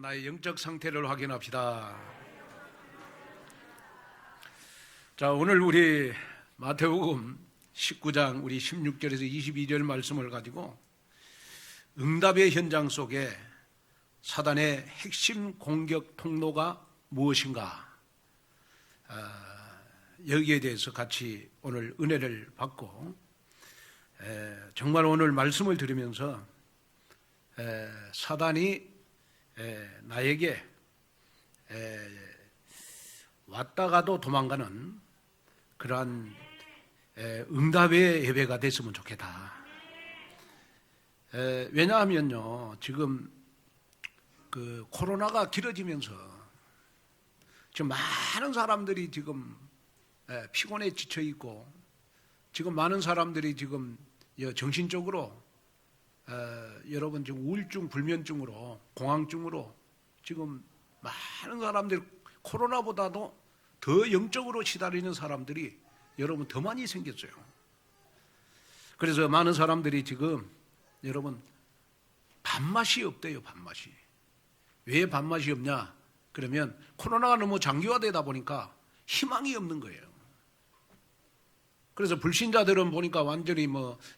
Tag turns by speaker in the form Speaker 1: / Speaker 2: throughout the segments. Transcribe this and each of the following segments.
Speaker 1: 나의 영적 상태를 확인합시다. 자, 오늘 우리 마태복음 19장 우리 16절에서 22절 말씀을 가지고 응답의 현장 속에 사단의 핵심 공격 통로가 무엇인가, 여기에 대해서 같이 오늘 은혜를 받고, 정말 오늘 말씀을 들으면서 사단이 나에게 왔다가도 도망가는 그러한 응답의 예배가 됐으면 좋겠다. 왜냐하면요, 지금 그 코로나가 길어지면서 지금 많은 사람들이 지금 피곤에 지쳐 있고, 지금 많은 사람들이 지금 정신적으로 여러분 지금 우울증, 불면증으로, 공황증으로 지금 많은 사람들이 코로나보다도 더 영적으로 시달리는 사람들이 여러분 더 많이 생겼어요. 그래서 많은 사람들이 지금 여러분 밥맛이 없대요. 밥맛이. 왜 밥맛이 없냐? 그러면 코로나가 너무 장기화되다 보니까 희망이 없는 거예요. 그래서 불신자들은 보니까 완전히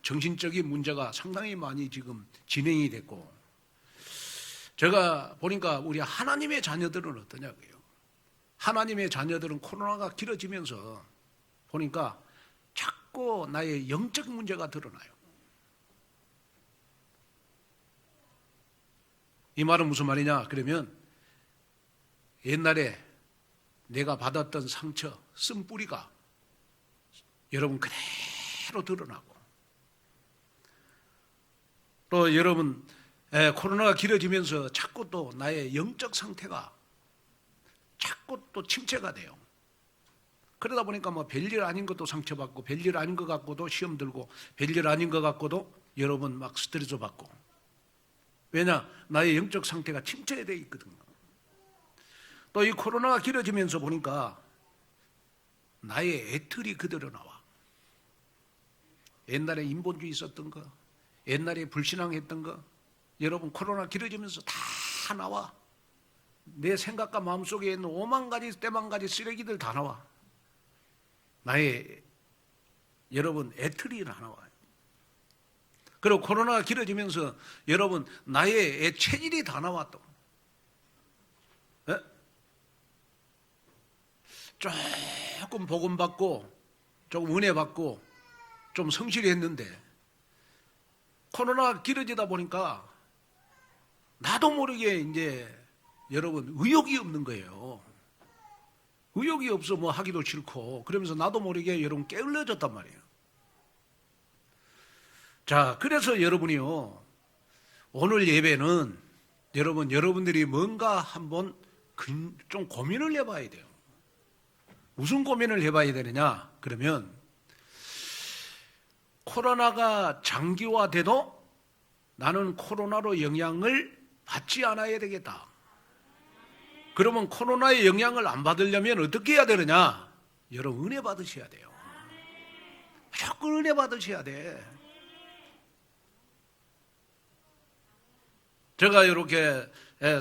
Speaker 1: 정신적인 문제가 상당히 많이 지금 진행이 됐고, 제가 보니까 우리 하나님의 자녀들은 어떠냐고요. 하나님의 자녀들은 코로나가 길어지면서 보니까 자꾸 나의 영적 문제가 드러나요. 이 말은 무슨 말이냐? 그러면 옛날에 내가 받았던 상처, 쓴뿌리가 여러분 그대로 드러나고, 또 여러분 코로나가 길어지면서 자꾸 또 나의 영적 상태가 자꾸 또 침체가 돼요. 그러다 보니까 별일 아닌 것도 상처받고, 별일 아닌 것 같고도 시험 들고, 별일 아닌 것 같고도 여러분 막 스트레스 받고. 왜냐? 나의 영적 상태가 침체되어 있거든요. 또 이 코로나가 길어지면서 보니까 나의 애틀이 그대로 나와. 옛날에 인본주의 있었던 거, 옛날에 불신앙했던 거, 여러분 코로나 길어지면서 다 나와. 내 생각과 마음속에 있는 오만 가지 때만 가지 쓰레기들 다 나와. 나의 여러분 애틀이 다 나와요. 그리고 코로나가 길어지면서 여러분 나의 체질이 다 나와. 또 조금 복음받고 조금 은혜 받고 좀 성실히 했는데 코로나가 길어지다 보니까 나도 모르게 이제 여러분 의욕이 없는 거예요. 의욕이 없어 하기도 싫고, 그러면서 나도 모르게 여러분 게을러졌단 말이에요. 자, 그래서 여러분이요, 오늘 예배는 여러분들이 뭔가 한번 좀 고민을 해봐야 돼요. 무슨 고민을 해봐야 되느냐? 그러면 코로나가 장기화돼도 나는 코로나로 영향을 받지 않아야 되겠다. 그러면 코로나의 영향을 안 받으려면 어떻게 해야 되느냐? 여러분 은혜 받으셔야 돼요. 무조건 은혜 받으셔야 돼. 제가 이렇게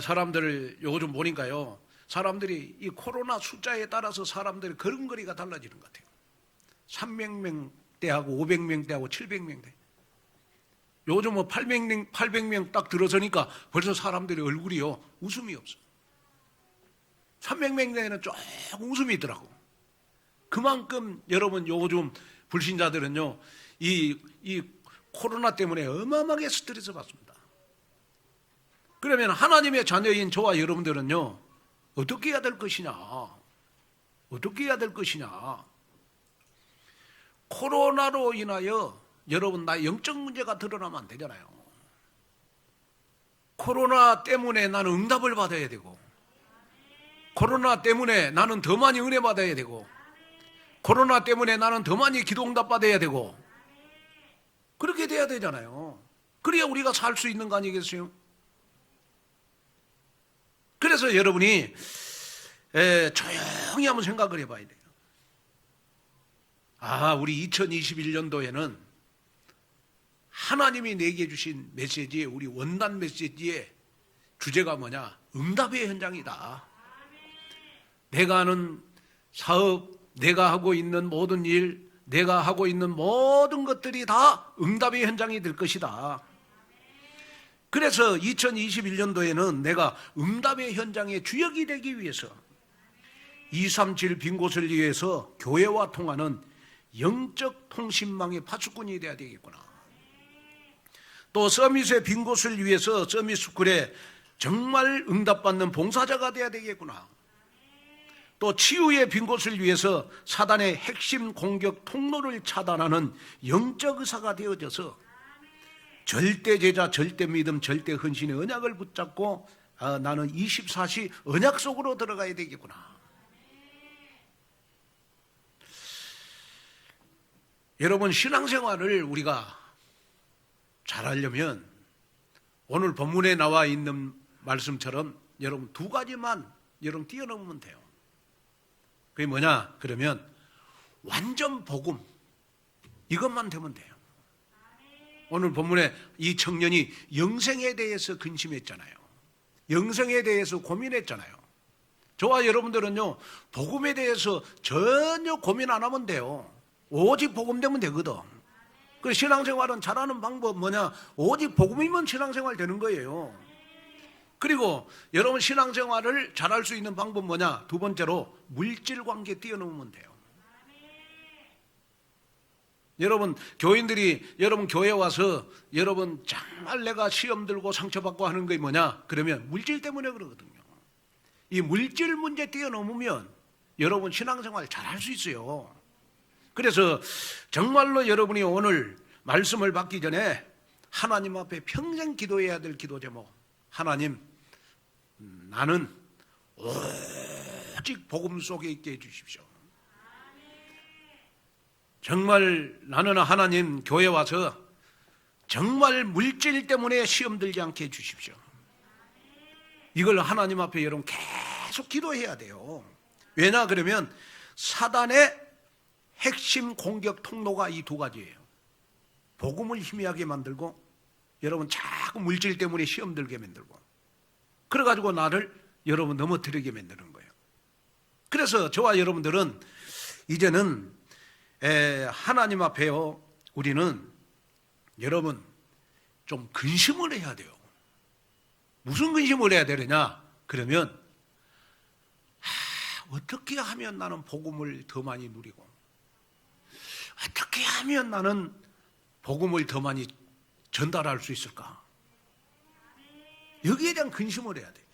Speaker 1: 사람들을 요즘 보니까요, 사람들이 이 코로나 숫자에 따라서 사람들의 걸음걸이가 달라지는 것 같아요. 300명대하고 500명대하고 700명대. 요즘 800명 딱 들어서니까 벌써 사람들의 얼굴이요, 웃음이 없어. 300명대에는 조금 웃음이 있더라고. 그만큼 여러분 요즘 불신자들은요, 이 코로나 때문에 어마어마하게 스트레스 받습니다. 그러면 하나님의 자녀인 저와 여러분들은요, 어떻게 해야 될 것이냐? 어떻게 해야 될 것이냐? 코로나로 인하여 여러분 나의 영적 문제가 드러나면 안 되잖아요. 코로나 때문에 나는 응답을 받아야 되고, 코로나 때문에 나는 더 많이 은혜 받아야 되고, 코로나 때문에 나는 더 많이 기도 응답 받아야 되고, 그렇게 돼야 되잖아요. 그래야 우리가 살 수 있는 거 아니겠어요? 그래서 여러분이 조용히 한번 생각을 해봐야 돼요. 우리 2021년도에는 하나님이 내게 주신 메시지에, 우리 원단 메시지의 주제가 뭐냐? 응답의 현장이다. 내가 하는 사업, 내가 하고 있는 모든 일, 내가 하고 있는 모든 것들이 다 응답의 현장이 될 것이다. 그래서 2021년도에는 내가 응답의 현장의 주역이 되기 위해서 237 빈 곳을 위해서 교회와 통하는 영적 통신망의 파수꾼이 되어야 되겠구나. 또 서밋의 빈 곳을 위해서 서밋 스쿨에 정말 응답받는 봉사자가 되어야 되겠구나. 또 치유의 빈 곳을 위해서 사단의 핵심 공격 통로를 차단하는 영적 의사가 되어져서 절대 제자, 절대 믿음, 절대 헌신의 언약을 붙잡고 나는 24시 언약 속으로 들어가야 되겠구나. 여러분, 신앙생활을 우리가 잘하려면 오늘 본문에 나와 있는 말씀처럼 여러분 두 가지만 여러분 뛰어넘으면 돼요. 그게 뭐냐? 그러면 완전 복음, 이것만 되면 돼요. 오늘 본문에 이 청년이 영생에 대해서 근심했잖아요. 영생에 대해서 고민했잖아요. 저와 여러분들은요, 복음에 대해서 전혀 고민 안 하면 돼요. 오직 복음 되면 되거든. 그 신앙생활은 잘하는 방법 뭐냐? 오직 복음이면 신앙생활 되는 거예요. 그리고 여러분 신앙생활을 잘할 수 있는 방법 뭐냐? 두 번째로 물질관계 뛰어넘으면 돼요. 여러분 교인들이 여러분 교회 와서 여러분 정말 내가 시험 들고 상처받고 하는 게 뭐냐? 그러면 물질 때문에 그러거든요. 이 물질 문제 뛰어넘으면 여러분 신앙생활 잘할 수 있어요. 그래서 정말로 여러분이 오늘 말씀을 받기 전에 하나님 앞에 평생 기도해야 될 기도 제목, 하나님 나는 오직 복음 속에 있게 해주십시오. 정말 나는 하나님 교회 와서 정말 물질 때문에 시험 들지 않게 해주십시오. 이걸 하나님 앞에 여러분 계속 기도해야 돼요. 왜냐 그러면 사단의 핵심 공격 통로가 이 두 가지예요. 복음을 희미하게 만들고 여러분 자꾸 물질 때문에 시험 들게 만들고 그래가지고 나를 여러분 넘어뜨리게 만드는 거예요. 그래서 저와 여러분들은 이제는 하나님 앞에요 우리는 여러분 좀 근심을 해야 돼요. 무슨 근심을 해야 되느냐 그러면 어떻게 하면 나는 복음을 더 많이 누리고 어떻게 하면 나는 복음을 더 많이 전달할 수 있을까? 여기에 대한 근심을 해야 돼요.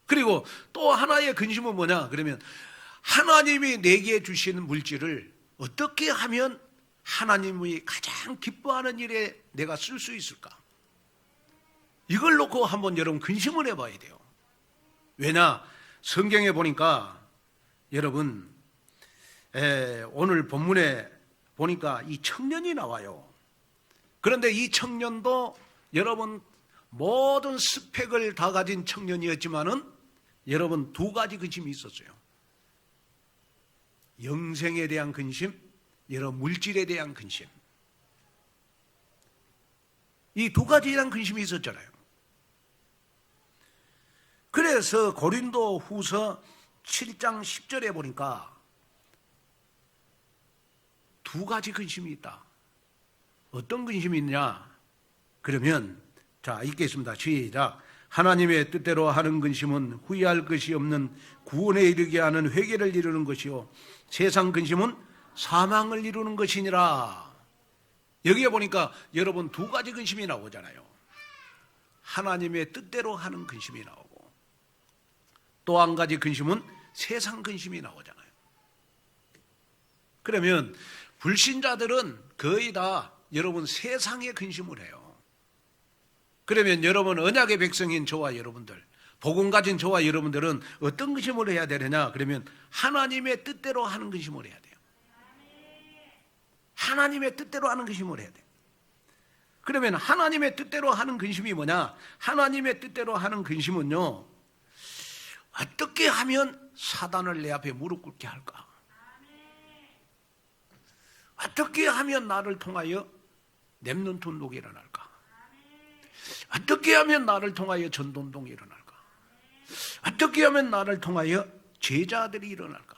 Speaker 1: 그리고 또 하나의 근심은 뭐냐 그러면 하나님이 내게 주시는 물질을 어떻게 하면 하나님이 가장 기뻐하는 일에 내가 쓸 수 있을까? 이걸 놓고 한번 여러분 근심을 해봐야 돼요. 왜냐? 성경에 보니까 여러분 오늘 본문에 보니까 이 청년이 나와요. 그런데 이 청년도 여러분 모든 스펙을 다 가진 청년이었지만은 여러분 두 가지 근심이 있었어요. 영생에 대한 근심, 여러분 물질에 대한 근심. 이 두 가지에 대한 근심이 있었잖아요. 그래서 고린도 후서 7장 10절에 보니까 두 가지 근심이 있다. 어떤 근심이 있냐? 그러면 자 읽겠습니다. 시작. 하나님의 뜻대로 하는 근심은 후회할 것이 없는 구원에 이르게 하는 회개를 이루는 것이요 세상 근심은 사망을 이루는 것이니라. 여기에 보니까 여러분 두 가지 근심이 나오잖아요. 하나님의 뜻대로 하는 근심이 나오고 또 한 가지 근심은 세상 근심이 나오잖아요. 그러면 불신자들은 거의 다 여러분 세상의 근심을 해요. 그러면 여러분 언약의 백성인 저와 여러분들, 복음 가진 저와 여러분들은 어떤 근심을 해야 되느냐? 그러면 하나님의 뜻대로 하는 근심을 해야 돼요. 하나님의 뜻대로 하는 근심을 해야 돼요. 그러면 하나님의 뜻대로 하는 근심이 뭐냐? 하나님의 뜻대로 하는 근심은요, 어떻게 하면 사단을 내 앞에 무릎 꿇게 할까? 어떻게 하면 나를 통하여 렘넌트 운동이 일어날까? 어떻게 어떻게 하면 나를 통하여 전도운동이 일어날까? 어떻게 하면 나를 통하여 제자들이 일어날까?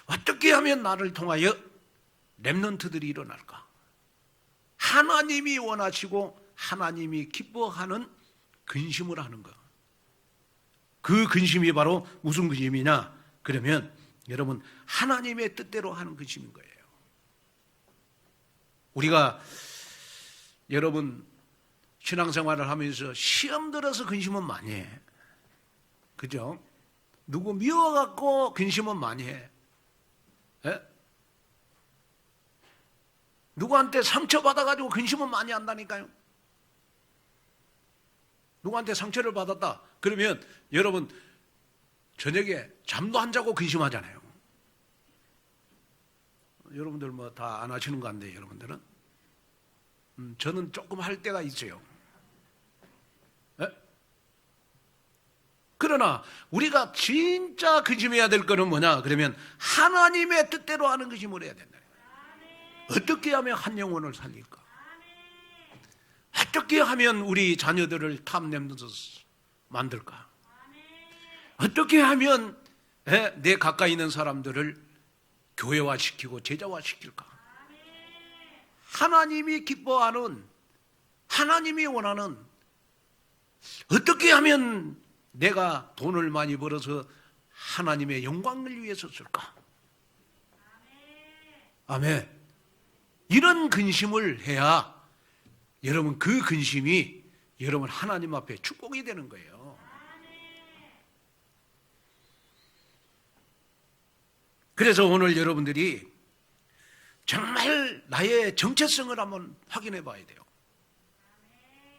Speaker 1: 어떻게 하면 나를 통하여 렘넌트들이 일어날까? 하나님이 원하시고 하나님이 기뻐하는 근심을 하는 것. 그 근심이 바로 무슨 근심이냐? 그러면 여러분 하나님의 뜻대로 하는 근심인 거예요. 우리가 여러분 신앙생활을 하면서 시험 들어서 근심은 많이 해. 그죠? 누구 미워갖고 근심은 많이 해. 예? 누구한테 상처받아가지고 근심은 많이 한다니까요. 누구한테 상처를 받았다. 그러면 여러분 저녁에 잠도 안 자고 근심하잖아요. 여러분들 뭐 다 안 하시는 거 같네요. 여러분들은 저는 조금 할 때가 있어요. 에? 그러나 우리가 진짜 근심해야 될 거는 뭐냐? 그러면 하나님의 뜻대로 하는 근심을 해야 된다. 어떻게 하면 한 영혼을 살릴까? 어떻게 하면 우리 자녀들을 탐냄으로 만들까? 어떻게 하면 내 가까이 있는 사람들을 교회화시키고 제자화시킬까? 하나님이 기뻐하는, 하나님이 원하는, 어떻게 하면 내가 돈을 많이 벌어서 하나님의 영광을 위해서 쓸까? 아멘. 이런 근심을 해야 여러분 그 근심이 여러분 하나님 앞에 축복이 되는 거예요. 그래서 오늘 여러분들이 정말 나의 정체성을 한번 확인해 봐야 돼요.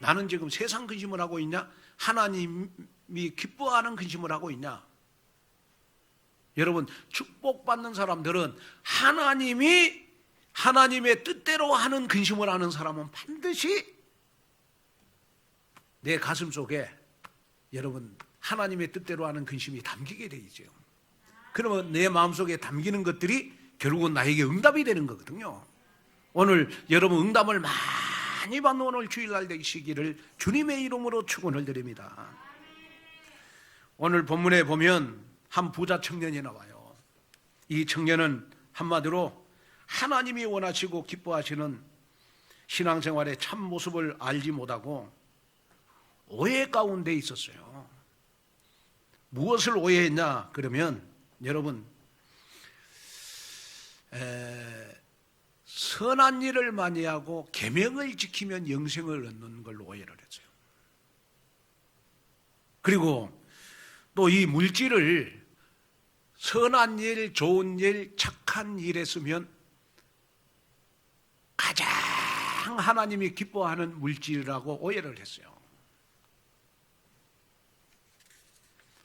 Speaker 1: 나는 지금 세상 근심을 하고 있냐? 하나님이 기뻐하는 근심을 하고 있냐? 여러분 축복받는 사람들은 하나님의 뜻대로 하는 근심을 하는 사람은 반드시 내 가슴 속에 여러분 하나님의 뜻대로 하는 근심이 담기게 되죠. 그러면 내 마음속에 담기는 것들이 결국은 나에게 응답이 되는 거거든요. 오늘 여러분 응답을 많이 받는 오늘 주일날 되시기를 주님의 이름으로 축원을 드립니다. 오늘 본문에 보면 한 부자 청년이 나와요. 이 청년은 한마디로 하나님이 원하시고 기뻐하시는 신앙생활의 참 모습을 알지 못하고 오해 가운데 있었어요. 무엇을 오해했냐? 그러면 여러분 선한 일을 많이 하고 계명을 지키면 영생을 얻는 걸로 오해를 했어요. 그리고 또 이 물질을 선한 일, 좋은 일, 착한 일에 쓰면 가장 하나님이 기뻐하는 물질이라고 오해를 했어요.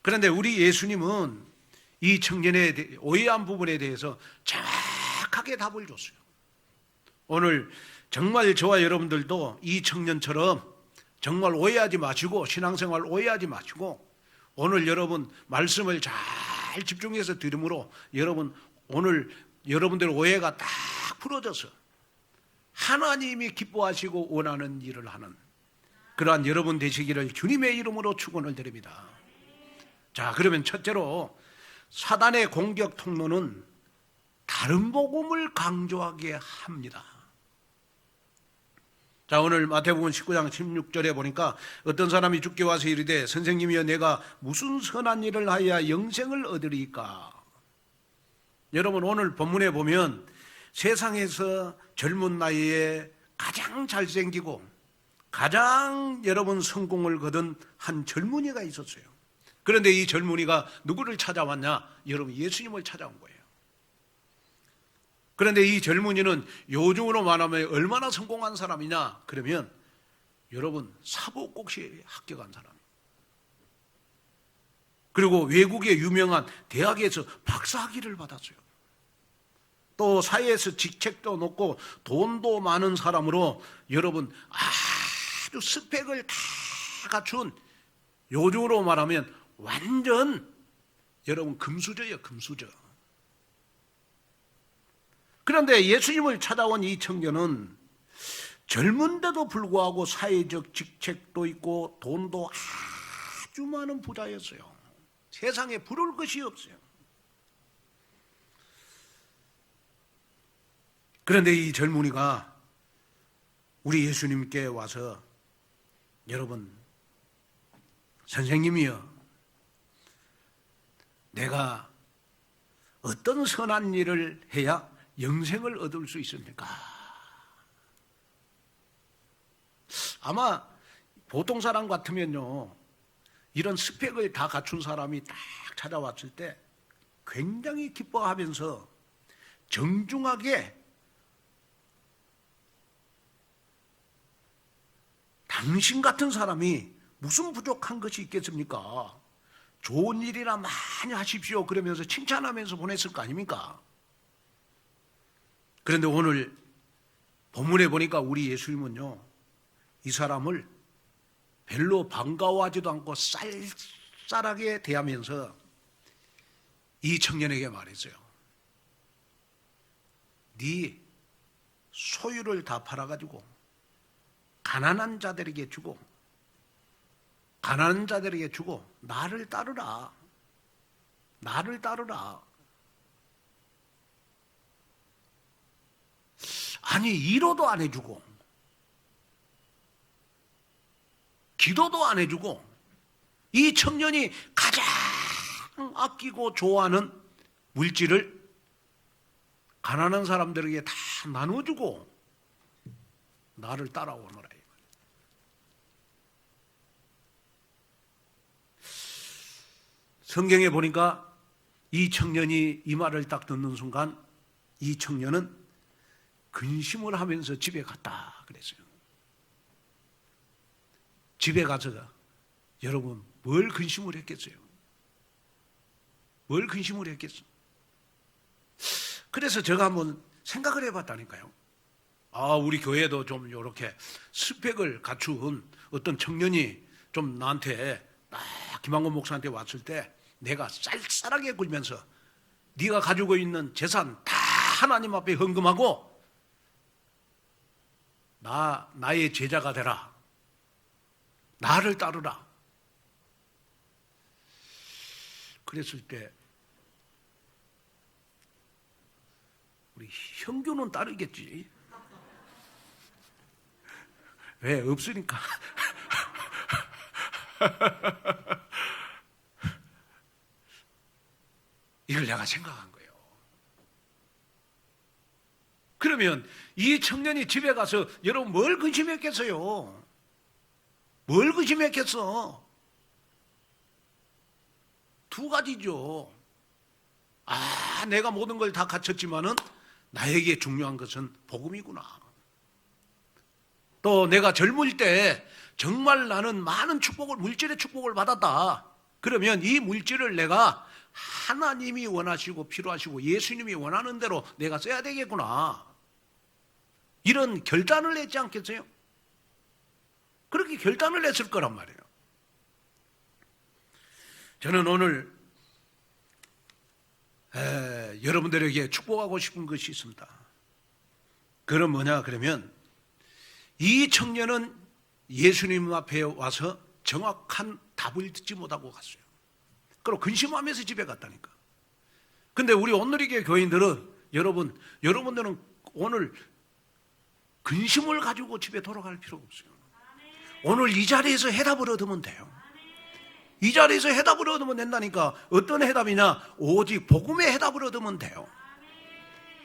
Speaker 1: 그런데 우리 예수님은 이 청년의 오해한 부분에 대해서 정확하게 답을 줬어요. 오늘 정말 저와 여러분들도 이 청년처럼 정말 오해하지 마시고 신앙생활 오해하지 마시고 오늘 여러분 말씀을 잘 집중해서 들음으로 여러분 오늘 여러분들 오해가 딱 풀어져서 하나님이 기뻐하시고 원하는 일을 하는 그러한 여러분 되시기를 주님의 이름으로 축원을 드립니다. 자, 그러면 첫째로 사단의 공격 통로는 다른 복음을 강조하게 합니다. 자, 오늘 마태복음 19장 16절에 보니까 어떤 사람이 주께 와서 이르되 선생님이여 내가 무슨 선한 일을 하여야 영생을 얻으리까? 여러분 오늘 본문에 보면 세상에서 젊은 나이에 가장 잘생기고 가장 여러분 성공을 거둔 한 젊은이가 있었어요. 그런데 이 젊은이가 누구를 찾아왔냐? 여러분 예수님을 찾아온 거예요. 그런데 이 젊은이는 요즘으로 말하면 얼마나 성공한 사람이냐? 그러면 여러분 사법고시에 합격한 사람. 그리고 외국의 유명한 대학에서 박사학위를 받았어요. 또 사회에서 직책도 높고 돈도 많은 사람으로 여러분 아주 스펙을 다 갖춘 요즘으로 말하면 완전 여러분 금수저예요, 금수저. 그런데 예수님을 찾아온 이 청년은 젊은데도 불구하고 사회적 직책도 있고 돈도 아주 많은 부자였어요. 세상에 부러울 것이 없어요. 그런데 이 젊은이가 우리 예수님께 와서 여러분, 선생님이여, 내가 어떤 선한 일을 해야 영생을 얻을 수 있습니까? 아마 보통 사람 같으면요, 이런 스펙을 다 갖춘 사람이 딱 찾아왔을 때 굉장히 기뻐하면서 정중하게 당신 같은 사람이 무슨 부족한 것이 있겠습니까? 좋은 일이나 많이 하십시오 그러면서 칭찬하면서 보냈을 거 아닙니까? 그런데 오늘 본문에 보니까 우리 예수님은요, 이 사람을 별로 반가워하지도 않고 쌀쌀하게 대하면서 이 청년에게 말했어요. 네 소유를 다 팔아가지고 가난한 자들에게 주고 나를 따르라. 나를 따르라. 아니, 1호도 안 해주고 기도도 안 해주고 이 청년이 가장 아끼고 좋아하는 물질을 가난한 사람들에게 다 나눠주고 나를 따라오너라. 성경에 보니까 이 청년이 이 말을 딱 듣는 순간 이 청년은 근심을 하면서 집에 갔다 그랬어요. 집에 가서 여러분 뭘 근심을 했겠어요? 뭘 근심을 했겠어요? 그래서 제가 한번 생각을 해봤다니까요. 우리 교회도 좀 이렇게 스펙을 갖춘 어떤 청년이 좀 나한테 김한권 목사한테 왔을 때 내가 쌀쌀하게 굴면서 네가 가지고 있는 재산 다 하나님 앞에 헌금하고 나의 제자가 되라. 나를 따르라. 그랬을 때 우리 형규는 따르겠지. 왜? 없으니까. 이걸 내가 생각한 거예요. 그러면 이 청년이 집에 가서 여러분 뭘 근심했겠어요? 뭘 근심했겠어? 두 가지죠. 내가 모든 걸 다 갖췄지만은 나에게 중요한 것은 복음이구나. 또 내가 젊을 때 정말 나는 많은 축복을, 물질의 축복을 받았다. 그러면 이 물질을 내가 하나님이 원하시고 필요하시고 예수님이 원하는 대로 내가 써야 되겠구나. 이런 결단을 했지 않겠어요? 그렇게 결단을 했을 거란 말이에요. 저는 오늘 여러분들에게 축복하고 싶은 것이 있습니다. 그건 뭐냐 그러면 이 청년은 예수님 앞에 와서 정확한 답을 듣지 못하고 갔어요. 그리고 근심하면서 집에 갔다니까. 근데 우리 오늘의 교인들은 여러분들은 오늘 근심을 가지고 집에 돌아갈 필요가 없어요. 오늘 이 자리에서 해답을 얻으면 돼요. 이 자리에서 해답을 얻으면 된다니까. 어떤 해답이냐? 오직 복음의 해답을 얻으면 돼요.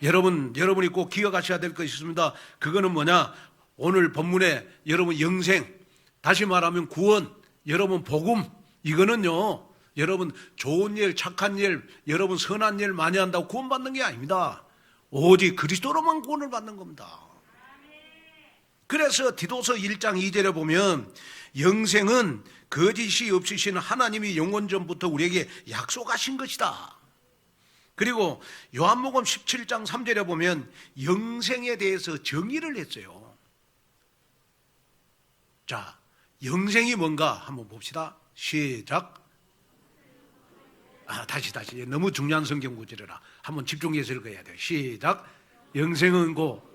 Speaker 1: 여러분이 꼭 기억하셔야 될 것이 있습니다. 그거는 뭐냐? 오늘 본문에 여러분 영생, 다시 말하면 구원, 여러분 복음, 이거는요 여러분 좋은 일, 착한 일, 여러분 선한 일 많이 한다고 구원받는 게 아닙니다. 오직 그리스도로만 구원을 받는 겁니다. 그래서 디도서 1장 2절에 보면 영생은 거짓이 없으신 하나님이 영원 전부터 우리에게 약속하신 것이다. 그리고 요한복음 17장 3절에 보면 영생에 대해서 정의를 했어요. 자, 영생이 뭔가 한번 봅시다. 시작. 다시 너무 중요한 성경 구절이라 한번 집중해서 읽어야 돼요. 시작. 영생은 곧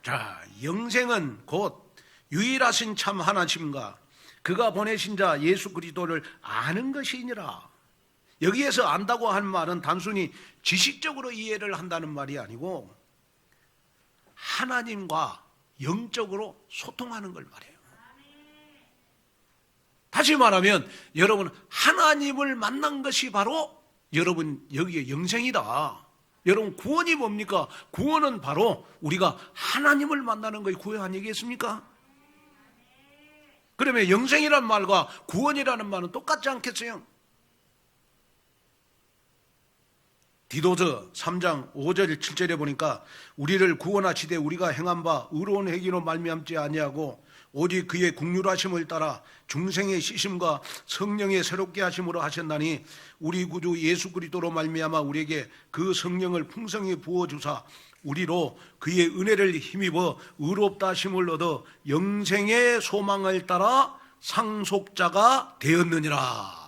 Speaker 1: 자, 영생은 곧 유일하신 참 하나님과 그가 보내신 자 예수 그리스도를 아는 것이니라. 여기에서 안다고 한 말은 단순히 지식적으로 이해를 한다는 말이 아니고 하나님과 영적으로 소통하는 걸 말해요. 다시 말하면 여러분 하나님을 만난 것이 바로 여러분 여기에 영생이다. 여러분 구원이 뭡니까? 구원은 바로 우리가 하나님을 만나는 것이 구원 아니겠습니까? 그러면 영생이라는 말과 구원이라는 말은 똑같지 않겠어요? 디도서 3장 5절 7절에 보니까 우리를 구원하시되 우리가 행한 바 의로운 행위로 말미암지 아니하고 오직 그의 긍휼하심을 따라 중생의 씻음과 성령의 새롭게 하심으로 하셨나니 우리 구주 예수 그리스도로 말미암아 우리에게 그 성령을 풍성히 부어 주사 우리로 그의 은혜를 힘입어 의롭다 하심을 얻어 영생의 소망을 따라 상속자가 되었느니라.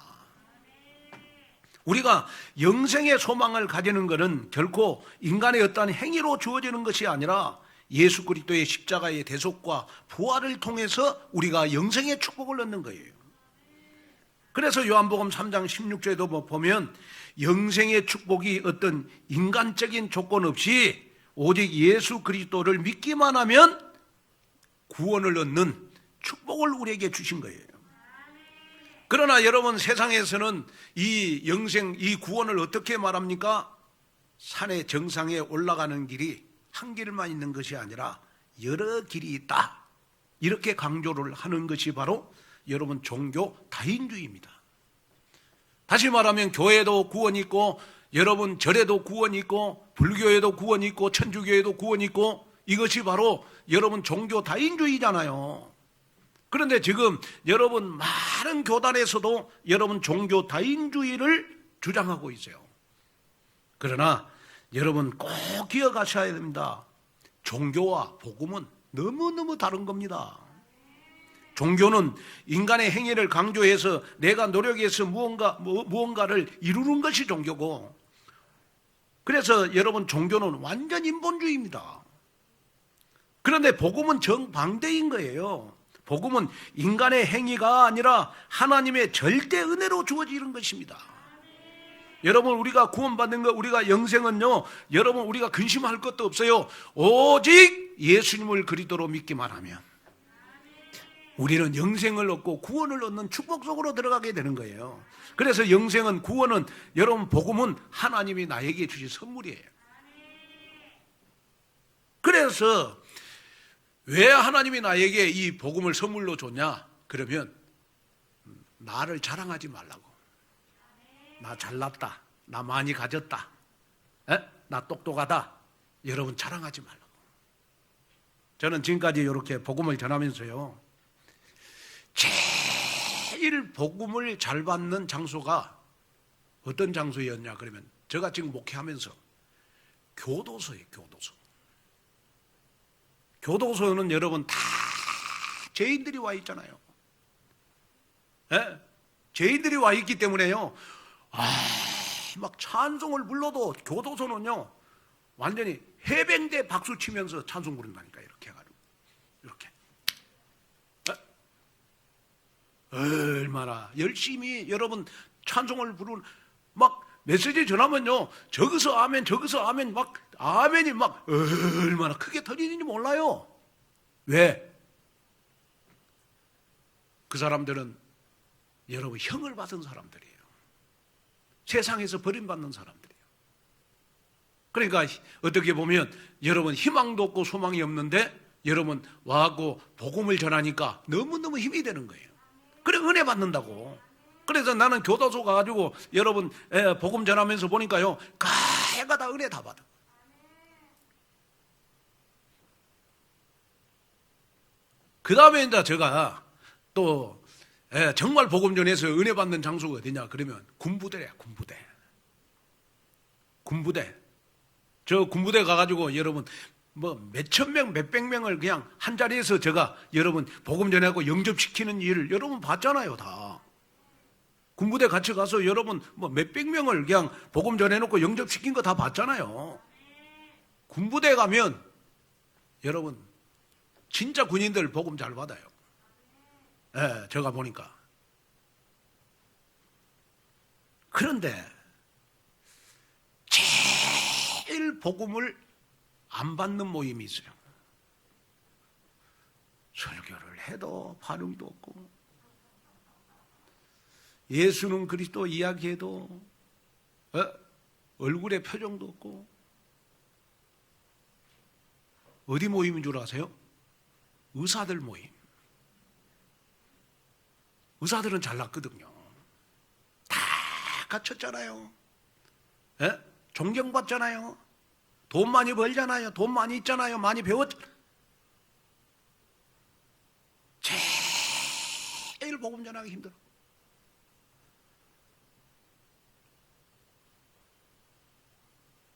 Speaker 1: 우리가 영생의 소망을 가지는 것은 결코 인간의 어떠한 행위로 주어지는 것이 아니라 예수 그리스도의 십자가의 대속과 부활을 통해서 우리가 영생의 축복을 얻는 거예요. 그래서 요한복음 3장 16절에도 보면 영생의 축복이 어떤 인간적인 조건 없이 오직 예수 그리스도를 믿기만 하면 구원을 얻는 축복을 우리에게 주신 거예요. 그러나 여러분 세상에서는 이 영생, 이 구원을 어떻게 말합니까? 산의 정상에 올라가는 길이 한 길만 있는 것이 아니라 여러 길이 있다. 이렇게 강조를 하는 것이 바로 여러분 종교 다인주의입니다. 다시 말하면 교회도 구원이 있고 여러분 절에도 구원이 있고 불교에도 구원이 있고 천주교에도 구원이 있고 이것이 바로 여러분 종교 다인주의잖아요. 그런데 지금 여러분 많은 교단에서도 여러분 종교 다인주의를 주장하고 있어요. 그러나 여러분 꼭 기억하셔야 됩니다. 종교와 복음은 너무너무 다른 겁니다. 종교는 인간의 행위를 강조해서 내가 노력해서 무언가를 이루는 것이 종교고, 그래서 여러분 종교는 완전 인본주의입니다. 그런데 복음은 정반대인 거예요. 복음은 인간의 행위가 아니라 하나님의 절대 은혜로 주어지는 것입니다. 여러분 우리가 구원받는 것, 우리가 영생은요, 여러분 우리가 근심할 것도 없어요. 오직 예수님을 그리스도로 믿기만 하면 우리는 영생을 얻고 구원을 얻는 축복 속으로 들어가게 되는 거예요. 그래서 영생은, 구원은, 여러분 복음은 하나님이 나에게 주신 선물이에요. 그래서 왜 하나님이 나에게 이 복음을 선물로 줬냐? 그러면 나를 자랑하지 말라고. 나 잘났다, 나 많이 가졌다, 나 똑똑하다, 여러분 자랑하지 말라고. 저는 지금까지 이렇게 복음을 전하면서요, 제일 복음을 잘 받는 장소가 어떤 장소였냐 그러면 제가 지금 목회하면서 교도소예요. 교도소는 여러분 다 죄인들이 와 있잖아요. 죄인들이 와 있기 때문에요, 막 찬송을 불러도 교도소는요 완전히 해병대 박수 치면서 찬송 부른다니까. 이렇게 해가지고 이렇게 얼마나 열심히 여러분 찬송을 부르는, 막 메시지 전하면요 저기서 아멘 저기서 아멘, 막 아멘이 막 얼마나 크게 터지는지 몰라요. 왜? 그 사람들은 여러분 형을 받은 사람들이에요. 세상에서 버림받는 사람들이에요. 그러니까 어떻게 보면 여러분 희망도 없고 소망이 없는데 여러분 와갖고 복음을 전하니까 너무너무 힘이 되는 거예요. 그래 은혜 받는다고. 그래서 나는 교도소 가가지고 여러분 복음 전하면서 보니까요 가해가 다 은혜 다 받아. 그 다음에 이제 제가 또 정말 복음 전해서 은혜 받는 장소가 어디냐 그러면 군부대야. 군부대. 저 군부대 가가지고 여러분 뭐 몇천 명 몇백 명을 그냥 한 자리에서 제가 여러분 복음 전하고 영접시키는 일을 여러분 봤잖아요. 다 군부대 같이 가서 여러분 뭐 몇백 명을 그냥 복음 전해놓고 영접시킨 거 다 봤잖아요. 군부대 가면 여러분 진짜 군인들 복음 잘 받아요. 예, 제가 보니까. 그런데 제일 복음을 안 받는 모임이 있어요. 설교를 해도 반응도 없고, 예수는 그리스도 이야기해도 얼굴에 표정도 없고. 어디 모임인 줄 아세요? 의사들 모임. 의사들은 잘났거든요. 다 갖췄잖아요. 존경받잖아요. 돈 많이 벌잖아요. 돈 많이 있잖아요. 많이 배웠잖아요. 제일 복음 전하기 힘들어.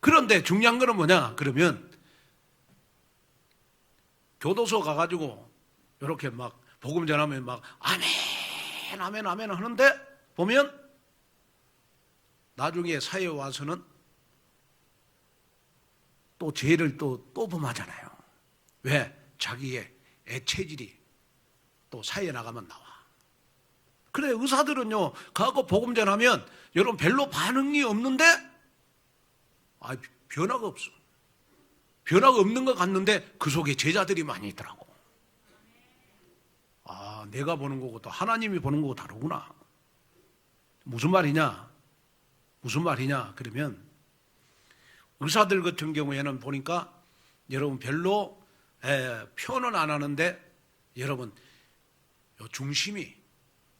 Speaker 1: 그런데 중요한 거는 뭐냐? 그러면 교도소 가가지고 이렇게 막 복음 전하면 막 아멘 아멘 아멘 하는데 보면 나중에 사회에 와서는 또 죄를 또 범하잖아요. 왜? 자기의 애체질이 또 사회에 나가면 나와. 그래, 의사들은요 가고 복음 전하면 여러분 별로 반응이 없는데 변화가 없어. 변화가 없는 것 같는데 그 속에 제자들이 많이 있더라고. 내가 보는 거고 또 하나님이 보는 거고 다르구나. 무슨 말이냐? 그러면 의사들 같은 경우에는 보니까 여러분 별로 표현은 안 하는데 여러분 요 중심이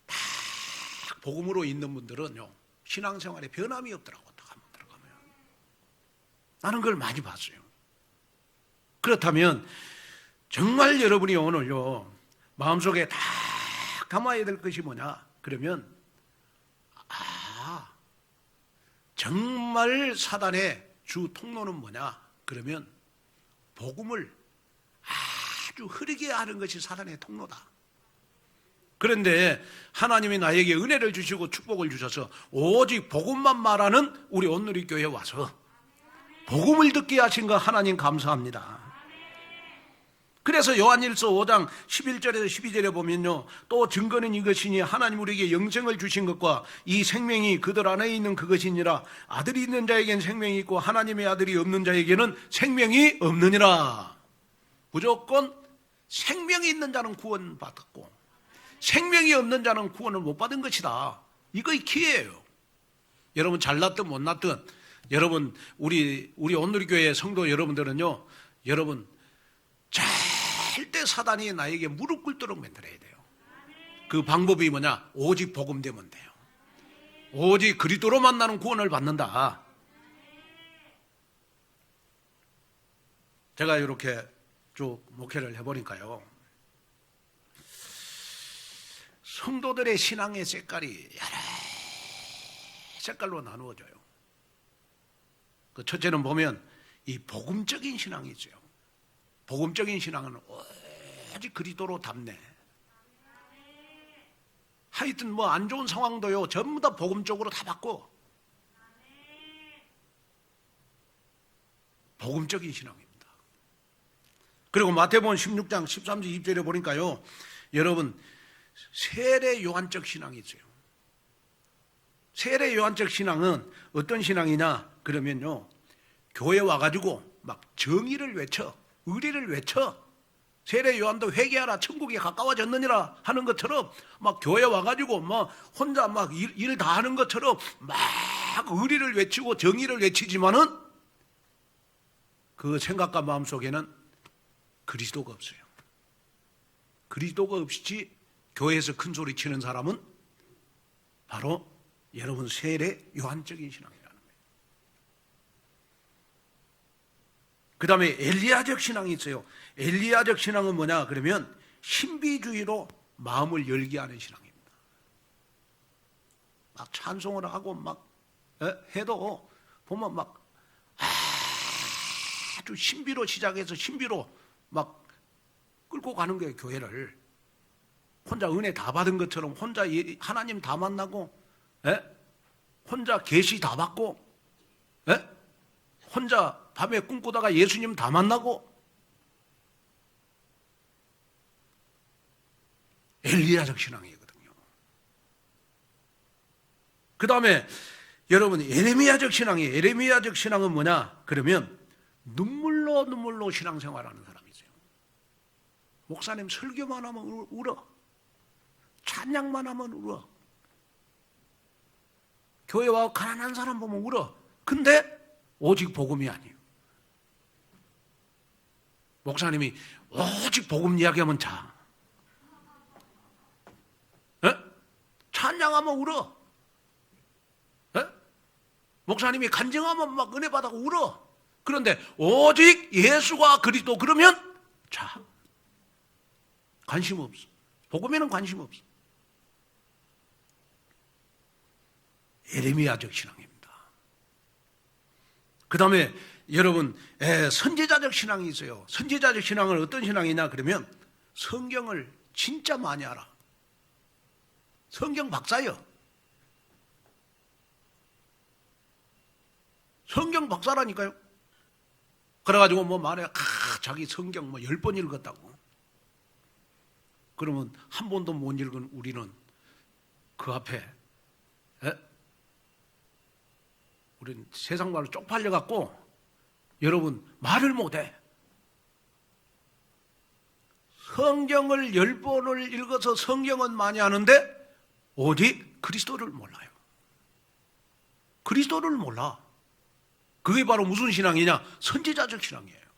Speaker 1: 딱 복음으로 있는 분들은요 신앙생활에 변함이 없더라고. 딱 한번 들어가면 나는 그걸 많이 봤어요. 그렇다면 정말 여러분이 오늘요 마음속에 다 담아야 될 것이 뭐냐? 그러면 정말 사단의 주 통로는 뭐냐? 그러면 복음을 아주 흐르게 하는 것이 사단의 통로다. 그런데 하나님이 나에게 은혜를 주시고 축복을 주셔서 오직 복음만 말하는 우리 온누리 교회에 와서 복음을 듣게 하신 거 하나님 감사합니다. 그래서 요한일서 5장 11절에서 12절에 보면요 또 증거는 이것이니 하나님 우리에게 영생을 주신 것과 이 생명이 그들 안에 있는 그것이니라. 아들이 있는 자에게는 생명이 있고 하나님의 아들이 없는 자에게는 생명이 없느니라. 무조건 생명이 있는 자는 구원받았고 생명이 없는 자는 구원을 못 받은 것이다. 이거의 키예요. 여러분 잘났든 못났든 여러분 우리 온누리교회 성도 여러분들은요 여러분 절대 사단이 나에게 무릎 꿇도록 만들어야 돼요. 그 방법이 뭐냐? 오직 복음 되면 돼요. 오직 그리스도로 만나는 구원을 받는다. 제가 이렇게 쭉 목회를 해보니까요 성도들의 신앙의 색깔이 여러 색깔로 나누어져요. 그 첫째는 보면 이 복음적인 신앙이 있어요. 복음적인 신앙은 오직 그리스도로 담네. 하여튼 뭐 안 좋은 상황도요 전부 다 복음적으로 다 바꿔. 복음적인 신앙입니다. 그리고 마태복음 16장 13절 2절에 보니까요 여러분 세례 요한적 신앙이 있어요. 세례 요한적 신앙은 어떤 신앙이냐 그러면요 교회 와가지고 막 정의를 외쳐 의리를 외쳐. 세례 요한도 회개하라 천국이 가까워졌느니라 하는 것처럼 막 교회 와가지고 막 혼자 막 일 다 하는 것처럼 막 의리를 외치고 정의를 외치지만은 그 생각과 마음 속에는 그리스도가 없어요. 그리스도가 없이 교회에서 큰 소리 치는 사람은 바로 여러분 세례 요한적인 신앙이라는 거예요. 그 다음에 엘리야적 신앙이 있어요. 엘리야적 신앙은 뭐냐 그러면 신비주의로 마음을 열게 하는 신앙입니다. 막 찬송을 하고 막 해도 보면 막 아주 신비로 시작해서 신비로 막 끌고 가는 거예요. 교회를 혼자 은혜 다 받은 것처럼 혼자 하나님 다 만나고 혼자 계시 다 받고 혼자 밤에 꿈꾸다가 예수님 다 만나고 엘리야적 신앙이거든요. 그 다음에 여러분 예레미야적 신앙이에요. 예레미야적 신앙은 뭐냐? 그러면 눈물로 신앙생활하는 사람이세요. 목사님 설교만 하면 울어. 찬양만 하면 울어. 교회 와 가난한 사람 보면 울어. 근데 오직 복음이 아니에요. 목사님이 오직 복음 이야기하면 자. 에? 찬양하면 울어. 에? 목사님이 간증하면 막 은혜 받아고 울어. 그런데 오직 예수가 그리스도 그러면 자. 관심 없어. 복음에는 관심 없어. 예레미야적 신앙입니다. 그 다음에 여러분 선지자적 신앙이 있어요. 선지자적 신앙은 어떤 신앙이냐 그러면 성경을 진짜 많이 알아. 성경 박사요. 성경 박사라니까요. 그래가지고 뭐 말해 자기 성경 뭐 10번 읽었다고. 그러면 한 번도 못 읽은 우리는 그 앞에 우리는 세상 말로 쪽팔려 갖고 여러분 말을 못해. 성경을 10번을 읽어서 성경은 많이 아는데 오직 그리스도를 몰라요. 그리스도를 몰라. 그게 바로 무슨 신앙이냐? 선지자적 신앙이에요.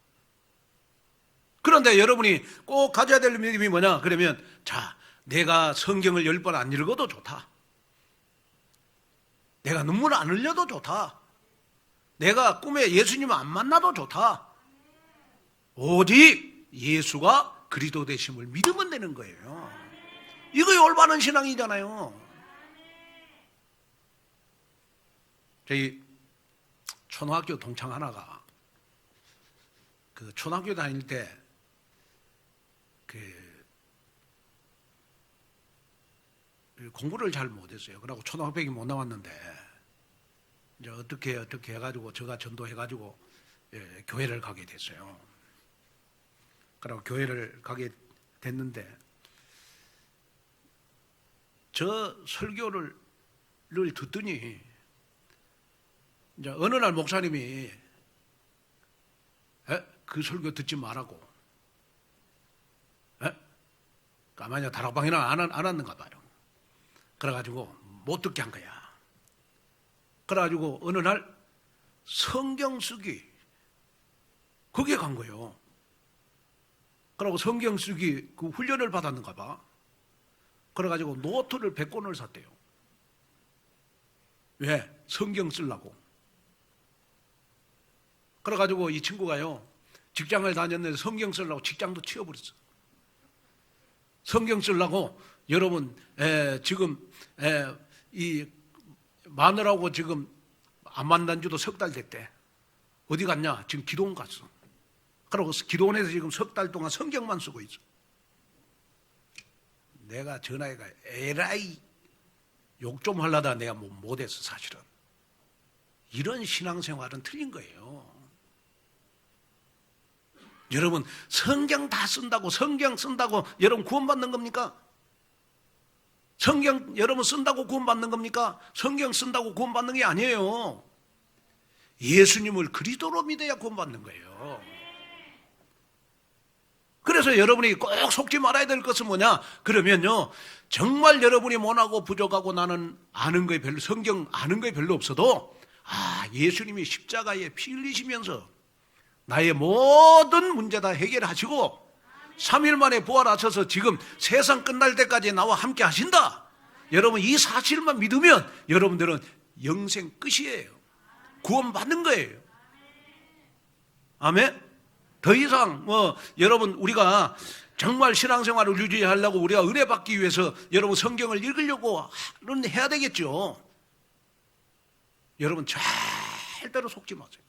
Speaker 1: 그런데 여러분이 꼭 가져야 될 믿음이 뭐냐? 그러면 자, 내가 성경을 10번 안 읽어도 좋다. 내가 눈물 안 흘려도 좋다. 내가 꿈에 예수님 안 만나도 좋다. 오직 예수가 그리스도 되심을 믿으면 되는 거예요. 이거 올바른 신앙이잖아요. 저희 초등학교 동창 하나가 그 초등학교 다닐 때 공부를 잘 못했어요. 그러고 초등학생이 못 나왔는데 이제 어떻게 해가지고 제가 전도해가지고 교회를 가게 됐어요. 그러고 교회를 가게 됐는데 저 설교를 듣더니 이제 어느 날 목사님이 그 설교 듣지 말라고 가만히 다락방이나 안 왔는가 봐요. 그래가지고 못 듣게 한 거야. 그래가지고 어느 날 성경 쓰기 거기에 간 거예요. 그러고 성경 쓰기 그 훈련을 받았는가 봐. 그래가지고 노트를 100권을 샀대요. 왜? 성경 쓰려고. 그래가지고 이 친구가요 직장을 다녔는데 성경 쓰려고 직장도 치워버렸어. 성경 쓰려고 여러분 지금 이 마누라하고 지금 안 만난 지도 석 달 됐대. 어디 갔냐? 지금 기도원 갔어. 그러고 기도원에서 지금 석 달 동안 성경만 쓰고 있어. 내가 전화해가 에라이 욕 좀 하려다 내가 못했어 사실은. 이런 신앙생활은 틀린 거예요. 여러분 성경 다 쓴다고 성경 쓴다고 여러분 구원받는 겁니까? 성경 여러분 쓴다고 구원받는 겁니까? 성경 쓴다고 구원받는 게 아니에요. 예수님을 그리스도로 믿어야 구원받는 거예요. 그래서 여러분이 꼭 속지 말아야 될 것은 뭐냐? 그러면요 정말 여러분이 못하고 부족하고 나는 아는 거에 별로 성경 아는 거에 별로 없어도 예수님이 십자가에 피 흘리시면서 나의 모든 문제 다 해결하시고 3일 만에 부활하셔서 지금 세상 끝날 때까지 나와 함께 하신다. 여러분 이 사실만 믿으면 여러분들은 영생 끝이에요. 구원받는 거예요. 아멘. 더 이상 여러분 우리가 정말 신앙생활을 유지하려고 우리가 은혜 받기 위해서 여러분 성경을 읽으려고는 해야 되겠죠. 여러분 절대로 속지 마세요.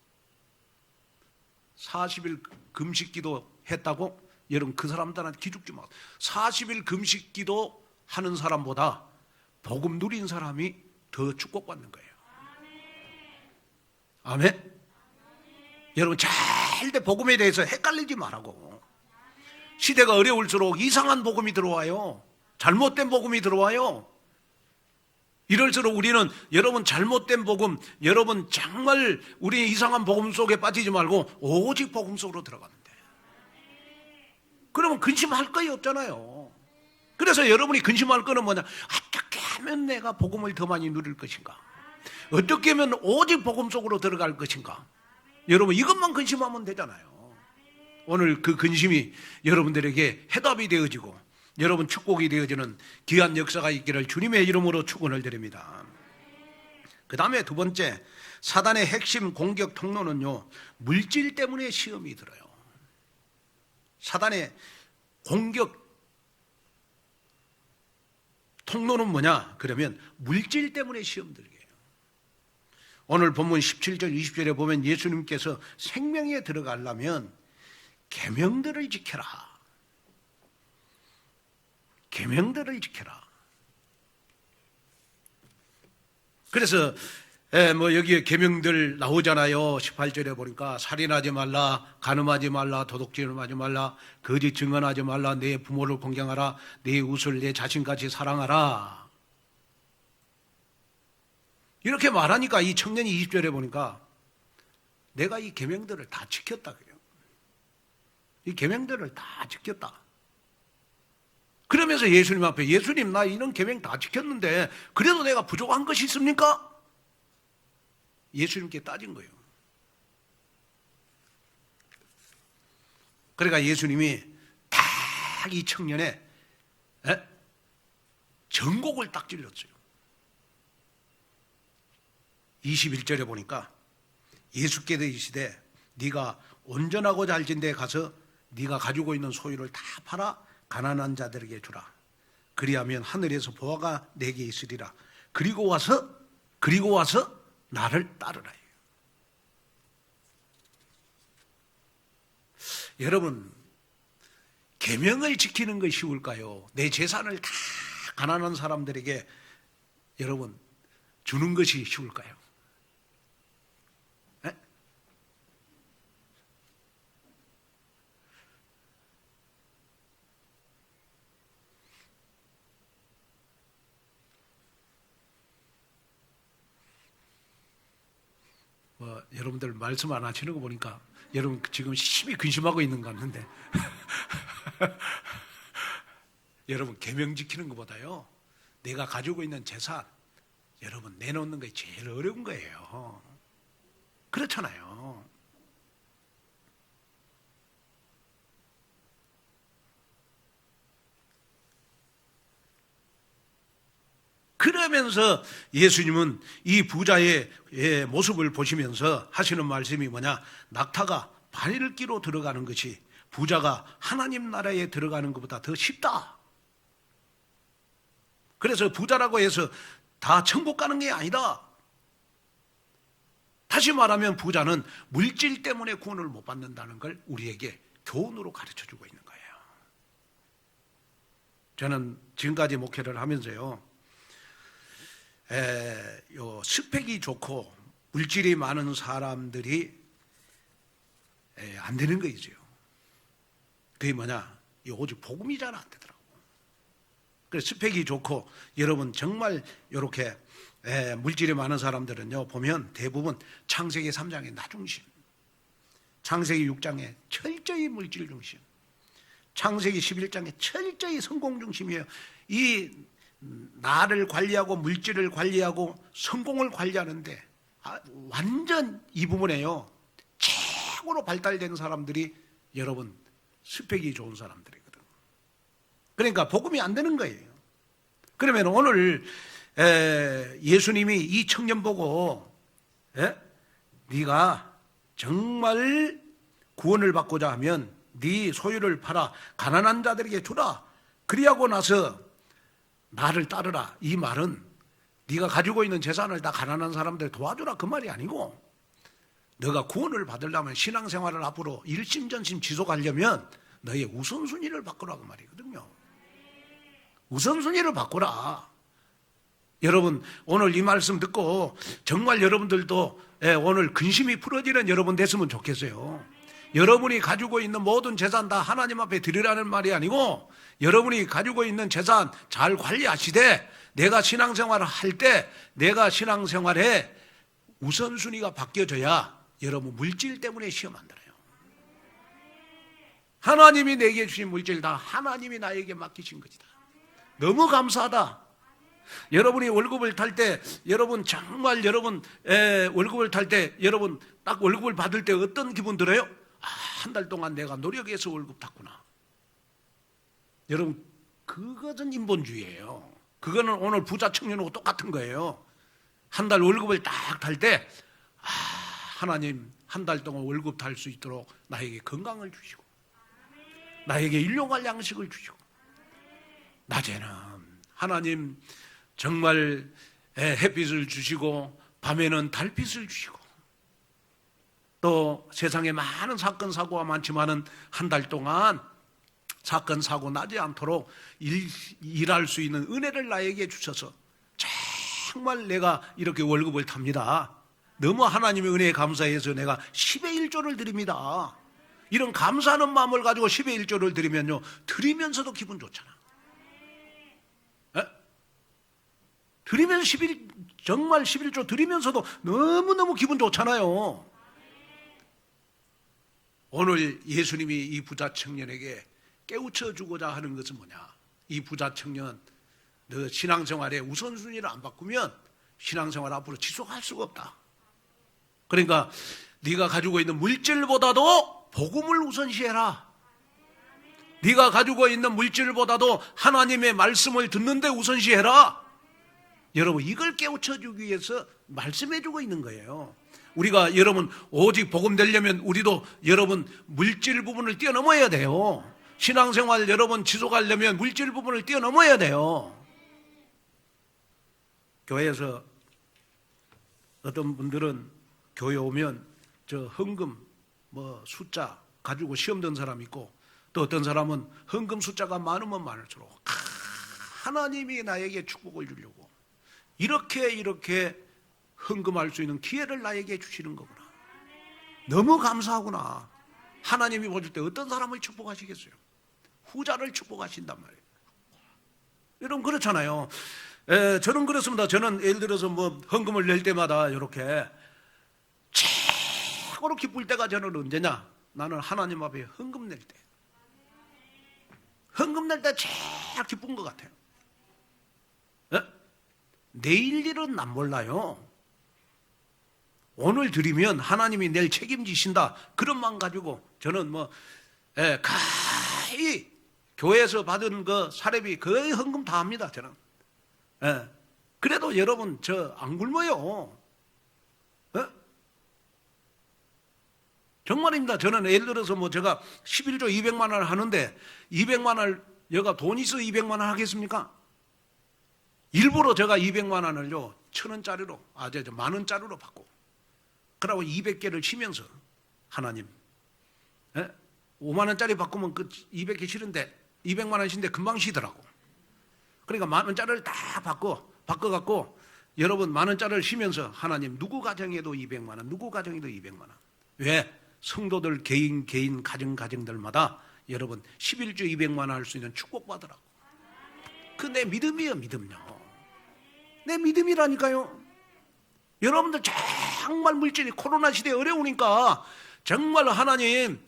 Speaker 1: 40일 금식기도 했다고 여러분 그 사람들한테 기죽지 마세요. 40일 금식기도 하는 사람보다 복음 누린 사람이 더 축복받는 거예요. 아멘. 여러분 절대 복음에 대해서 헷갈리지 말라고. 시대가 어려울수록 이상한 복음이 들어와요. 잘못된 복음이 들어와요. 이럴수록 우리는 여러분 잘못된 복음, 여러분 정말 우리 이상한 복음 속에 빠지지 말고 오직 복음 속으로 들어가면 돼. 그러면 근심할 거이 없잖아요. 그래서 여러분이 근심할 거는 뭐냐? 어떻게 하면 내가 복음을 더 많이 누릴 것인가? 어떻게 하면 오직 복음 속으로 들어갈 것인가? 여러분 이것만 근심하면 되잖아요. 오늘 그 근심이 여러분들에게 해답이 되어지고 여러분 축복이 되어지는 귀한 역사가 있기를 주님의 이름으로 축원을 드립니다. 그 다음에 두 번째, 사단의 핵심 공격 통로는요, 물질 때문에 시험이 들어요. 사단의 공격 통로는 뭐냐? 그러면 물질 때문에 시험 들게 해요. 오늘 본문 17절 20절에 보면 예수님께서 생명에 들어가려면 계명들을 지켜라. 계명들을 지켜라. 그래서 뭐 여기에 계명들 나오잖아요. 18절에 보니까 살인하지 말라, 간음하지 말라, 도둑질하지 말라, 거짓 증언하지 말라, 내 부모를 공경하라, 내 이웃을 내 자신같이 사랑하라. 이렇게 말하니까 이 청년이 20절에 보니까 내가 이 계명들을 다 지켰다 그래요. 이 계명들을 다 지켰다. 그러면서 예수님 앞에, 예수님 나 이런 계명 다 지켰는데 그래도 내가 부족한 것이 있습니까? 예수님께 따진 거예요. 그러니까 예수님이 딱 이 청년의 전곡을 딱 찔렀어요. 21절에 보니까 예수께서 이르시되 네가 온전하고 잘진 데 가서 네가 가지고 있는 소유를 다 팔아 가난한 자들에게 주라. 그리하면 하늘에서 보화가 내게 있으리라. 그리고 와서 나를 따르라. 여러분, 계명을 지키는 것이 쉬울까요? 내 재산을 다 가난한 사람들에게 여러분 주는 것이 쉬울까요? 네? 여러분들 말씀 안 하시는 거 보니까 여러분 지금 심히 근심하고 있는 것 같은데 여러분 계명 지키는 것보다요 내가 가지고 있는 재산 여러분 내놓는 게 제일 어려운 거예요. 그렇잖아요. 그러면서 예수님은 이 부자의 모습을 보시면서 하시는 말씀이 뭐냐? 낙타가 발길로 들어가는 것이 부자가 하나님 나라에 들어가는 것보다 더 쉽다. 그래서 부자라고 해서 다 천국 가는 게 아니다. 다시 말하면 부자는 물질 때문에 구원을 못 받는다는 걸 우리에게 교훈으로 가르쳐주고 있는 거예요. 저는 지금까지 목회를 하면서요 스펙이 좋고 물질이 많은 사람들이 안 되는 거 있어요. 그게 뭐냐? 오직 복음이 잘 안 되더라고. 그래서 스펙이 좋고 여러분 정말 이렇게 물질이 많은 사람들은요 보면 대부분 창세기 3장의 나 중심, 창세기 6장에 철저히 물질 중심, 창세기 11장에 철저히 성공 중심이에요. 이 나를 관리하고 물질을 관리하고 성공을 관리하는데 완전 이 부분에요 최고로 발달된 사람들이 여러분 스펙이 좋은 사람들이거든. 그러니까 복음이 안 되는 거예요. 그러면 오늘 예수님이 이 청년 보고 네가 정말 구원을 받고자 하면 네 소유를 팔아 가난한 자들에게 주라. 그리하고 나서 나를 따르라. 이 말은 네가 가지고 있는 재산을 다 가난한 사람들 도와주라 그 말이 아니고 너가 구원을 받으려면 신앙생활을 앞으로 일심전심 지속하려면 너의 우선순위를 바꾸라고 말이거든요. 우선순위를 바꾸라. 여러분 오늘 이 말씀 듣고 정말 여러분들도 오늘 근심이 풀어지는 여러분 됐으면 좋겠어요. 여러분이 가지고 있는 모든 재산 다 하나님 앞에 드리라는 말이 아니고, 여러분이 가지고 있는 재산 잘 관리하시되, 내가 신앙생활을 할 때 내가 신앙생활에 우선순위가 바뀌어져야 여러분 물질 때문에 시험 안 들어요. 하나님이 내게 주신 물질 다 하나님이 나에게 맡기신 것이다. 너무 감사하다. 여러분이 월급을 탈 때, 여러분 정말 여러분 월급을 탈 때, 여러분 딱 월급을 받을 때 어떤 기분 들어요? 한 달 동안 내가 노력해서 월급 탔구나. 여러분, 그것은 인본주의예요. 그거는 오늘 부자 청년하고 똑같은 거예요. 한 달 월급을 딱 탈 때, 하나님 한 달 동안 월급 탈 수 있도록 나에게 건강을 주시고, 나에게 일용할 양식을 주시고, 낮에는 하나님 정말 햇빛을 주시고, 밤에는 달빛을 주시고, 또 세상에 많은 사건 사고가 많지만은 한 달 동안 사건 사고 나지 않도록 일할 수 있는 은혜를 나에게 주셔서 정말 내가 이렇게 월급을 탑니다. 너무 하나님의 은혜에 감사해서 내가 10의 1조를 드립니다. 이런 감사하는 마음을 가지고 10의 1조를 드리면요, 드리면서도 기분 좋잖아. 드리면서 정말 11조 드리면서도 너무너무 기분 좋잖아요. 오늘 예수님이 이 부자 청년에게 깨우쳐 주고자 하는 것은 뭐냐? 이 부자 청년, 너 신앙생활에 우선순위를 안 바꾸면 신앙생활 앞으로 지속할 수가 없다. 그러니까 네가 가지고 있는 물질보다도 복음을 우선시해라. 네가 가지고 있는 물질보다도 하나님의 말씀을 듣는 데 우선시해라. 여러분, 이걸 깨우쳐 주기 위해서 말씀해 주고 있는 거예요. 우리가 여러분 오직 복음 되려면 우리도 여러분 물질 부분을 뛰어넘어야 돼요. 신앙생활 여러분 지속하려면 물질 부분을 뛰어넘어야 돼요. 교회에서 어떤 분들은 교회 오면 저 헌금 뭐 숫자 가지고 시험 든 사람 있고, 또 어떤 사람은 헌금 숫자가 많으면 많을수록 하나님이 나에게 축복을 주려고 이렇게 헌금할 수 있는 기회를 나에게 주시는 거구나. 너무 감사하구나. 하나님이 보실 때 어떤 사람을 축복하시겠어요? 후자를 축복하신단 말이에요. 여러분 그렇잖아요. 저는 그렇습니다. 저는 예를 들어서 뭐 헌금을 낼 때마다 이렇게 최고로 기쁠 때가 저는 언제냐? 나는 하나님 앞에 헌금 낼 때. 헌금 낼 때 제일 기쁜 것 같아요. 내일 일은 난 몰라요. 오늘 드리면 하나님이 내일 책임지신다. 그런 마음 가지고 저는 뭐 거의 교회에서 받은 그 사례비 거의 헌금 다 합니다. 저는. 그래도 여러분 저 안 굶어요. 정말입니다. 저는 예를 들어서 뭐 제가 11조 200만 원을 하는데 200만 원을 여가 돈 있어 200만 원 하겠습니까? 일부러 제가 200만 원을요 1,000원짜리로 만 원짜리로 받고, 그러고 200개를 치면서 하나님 5만 원짜리 바꾸면 그 200개 싫은데 200만 원인데 금방 쉬더라고. 그러니까 만 원짜리를 다 바꿔갖고 여러분 만 원짜리를 쉬면서 하나님 누구 가정에도 200만 원, 누구 가정에도 200만 원. 왜? 성도들 개인 가정들마다 여러분 11조 200만 원 할 수 있는 축복받으라고. 그 내 믿음이에요. 믿음요. 내 믿음이라니까요. 여러분들 정말 물질이 코로나 시대에 어려우니까 정말 하나님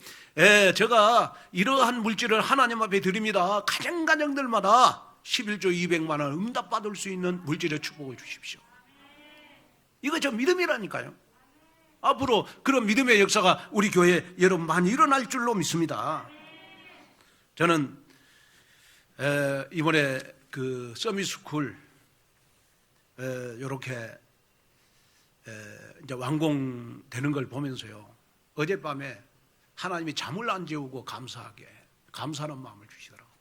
Speaker 1: 제가 이러한 물질을 하나님 앞에 드립니다. 가정들마다 11조 200만 원 응답받을 수 있는 물질의 축복을 주십시오. 이거 저 믿음이라니까요. 앞으로 그런 믿음의 역사가 우리 교회에 여러분 많이 일어날 줄로 믿습니다. 저는 이번에 그 서밋스쿨 이렇게 이제 완공되는 걸 보면서요, 어젯밤에 하나님이 잠을 안 재우고 감사하는 마음을 주시더라고요.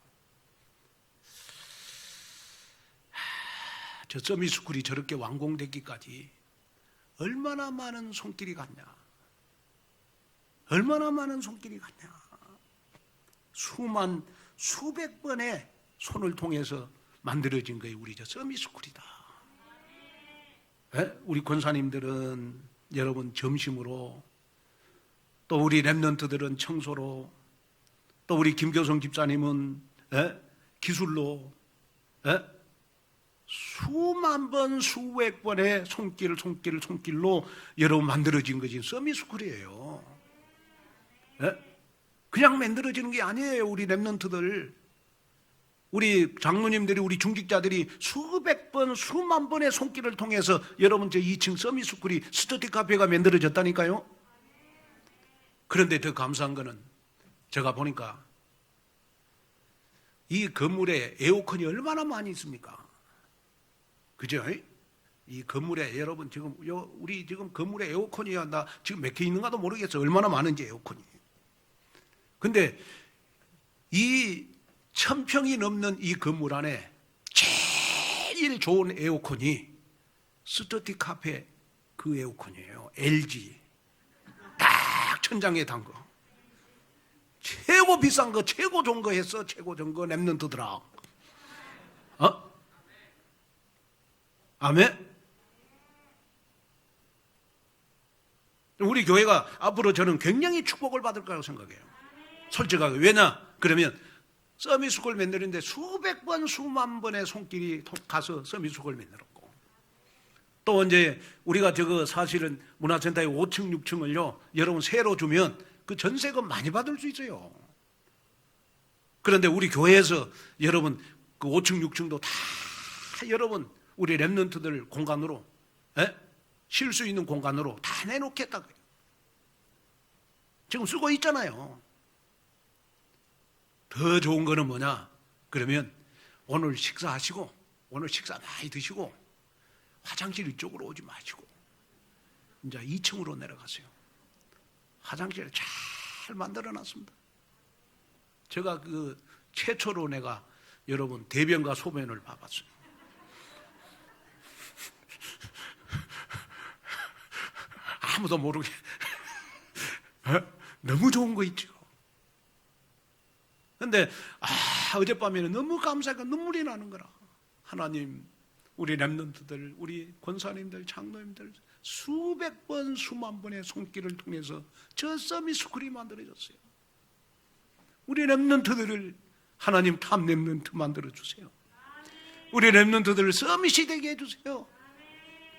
Speaker 1: 저 서밋스쿨이 저렇게 완공되기까지 얼마나 많은 손길이 갔냐, 얼마나 많은 손길이 갔냐. 수백 번의 손을 통해서 만들어진 거예요. 우리 저 서밋스쿨이다. 우리 권사님들은 여러분 점심으로 또 우리 랩런트들은 청소로, 또 우리 김교성 집사님은 기술로, 수만 번, 수백 번의 손길로 여러분 만들어진 것이 서밋스쿨이에요. 그냥 만들어지는 게 아니에요. 우리 랩런트들, 우리 장로님들이, 우리 중직자들이 수백 번, 수만 번의 손길을 통해서 여러분 저 2층 서밋스쿨이 스터디 카페가 만들어졌다니까요. 그런데 더 감사한 거는 제가 보니까 이 건물에 에어컨이 얼마나 많이 있습니까? 그죠? 이 건물에 여러분 지금 우리 지금 건물에 에어컨이 나 지금 몇 개 있는가도 모르겠어요. 얼마나 많은지 에어컨이. 근데 이 1000평이 넘는 이 건물 안에 제일 좋은 에어컨이 스터디 카페 그 에어컨이에요. LG. 딱 천장에 단 거. 최고 비싼 거, 최고 좋은 거 했어. 최고 좋은 거 랩런트더라. 아멘? 우리 교회가 앞으로 저는 굉장히 축복을 받을 거라고 생각해요. 솔직하게. 왜냐? 그러면 서밋스쿨 만드는데 수백 번, 수만 번의 손길이 가서 서밋스쿨 만들었고, 또 이제 우리가 저거 사실은 문화센터에 5층, 6층을요, 여러분 새로 주면 그 전세금 많이 받을 수 있어요. 그런데 우리 교회에서 여러분 그 5층, 6층도 다 여러분 우리 랩런트들 공간으로, 쉴 수 있는 공간으로 다 내놓겠다고요. 지금 쓰고 있잖아요. 더 좋은 거는 뭐냐? 그러면 오늘 식사하시고, 오늘 식사 많이 드시고, 화장실 이쪽으로 오지 마시고, 이제 2층으로 내려가세요. 화장실을 잘 만들어 놨습니다. 제가 그 최초로 내가 여러분 대변과 소변을 봐봤어요. 아무도 모르게. 너무 좋은 거 있죠. 근데 어젯밤에는 너무 감사하니까 눈물이 나는 거라. 하나님, 우리 랩런트들, 우리 권사님들, 장로님들 수백 번, 수만 번의 손길을 통해서 저 서밋스쿨이 만들어졌어요. 우리 랩런트들을 하나님 탑 랩런트 만들어주세요. 우리 랩런트들을 서밋이 되게 해주세요.